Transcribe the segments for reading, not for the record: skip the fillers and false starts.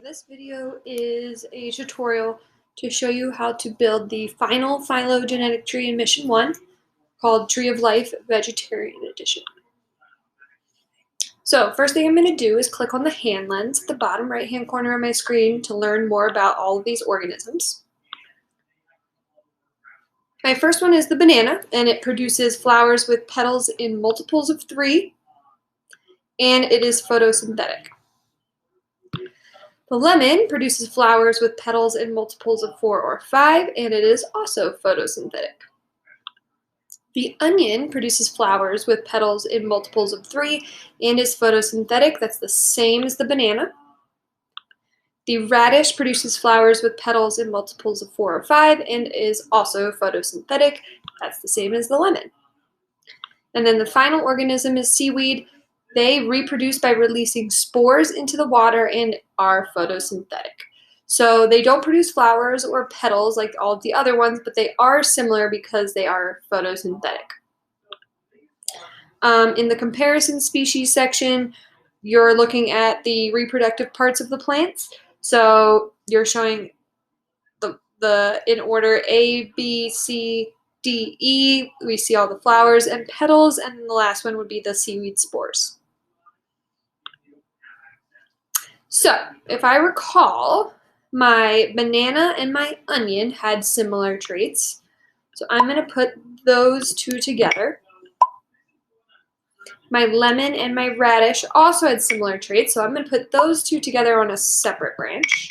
This video is a tutorial to show you how to build the final phylogenetic tree in Mission 1 called Tree of Life Vegetarian Edition. So first thing I'm going to do is click on the hand lens at the bottom right hand corner of my screen to learn more about all of these organisms. My first one is the banana, and it produces flowers with petals in multiples of 3, and it is photosynthetic. The lemon produces flowers with petals in multiples of 4 or 5, and it is also photosynthetic. The onion produces flowers with petals in multiples of 3 and is photosynthetic. That's the same as the banana. The radish produces flowers with petals in multiples of 4 or 5 and is also photosynthetic. That's the same as the lemon. And then the final organism is seaweed. They reproduce by releasing spores into the water and are photosynthetic. So they don't produce flowers or petals like all of the other ones, but they are similar because they are photosynthetic. In the comparison species section, you're looking at the reproductive parts of the plants. So you're showing the in order A, B, C, D, E. We see all the flowers and petals, and the last one would be the seaweed spores. So if I recall, my banana and my onion had similar traits. So I'm going to put those two together. My lemon and my radish also had similar traits, so I'm going to put those two together on a separate branch.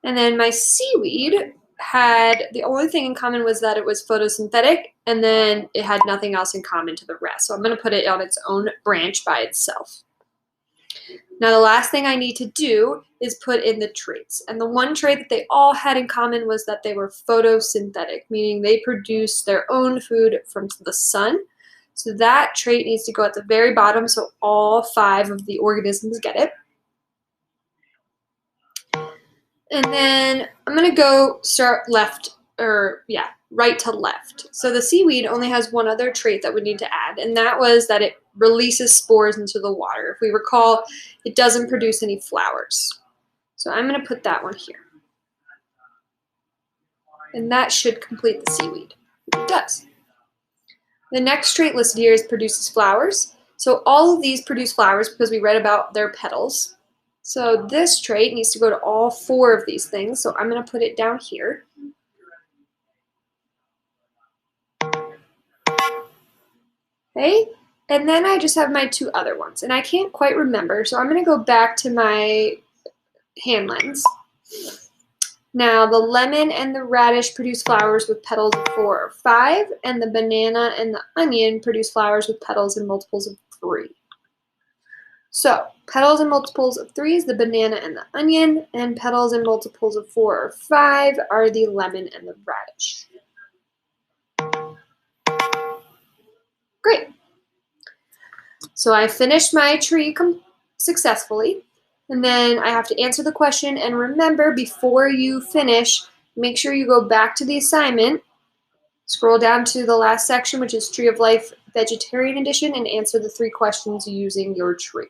And then my seaweed had, the only thing in common was that it was photosynthetic, and then it had nothing else in common to the rest. So I'm going to put it on its own branch by itself. Now the last thing I need to do is put in the traits. And the one trait that they all had in common was that they were photosynthetic, meaning they produce their own food from the sun. So that trait needs to go at the very bottom so all 5 of the organisms get it. And then I'm going to go start right to left. So the seaweed only has one other trait that we need to add, and that was that it releases spores into the water. If we recall, it doesn't produce any flowers. So I'm going to put that one here. And that should complete the seaweed. It does. The next trait listed here is produces flowers. So all of these produce flowers because we read about their petals. So this trait needs to go to all 4 of these things. So I'm going to put it down here. Okay, and then I just have my 2 other ones, and I can't quite remember, so I'm going to go back to my hand lens. Now, the lemon and the radish produce flowers with petals of 4 or 5, and the banana and the onion produce flowers with petals in multiples of 3. So, petals in multiples of 3 is the banana and the onion, and petals in multiples of 4 or 5 are the lemon and the radish. Great. So I finished my tree successfully, and then I have to answer the question, and remember, before you finish, make sure you go back to the assignment, scroll down to the last section, which is Tree of Life Vegetarian Edition, and answer the 3 questions using your tree.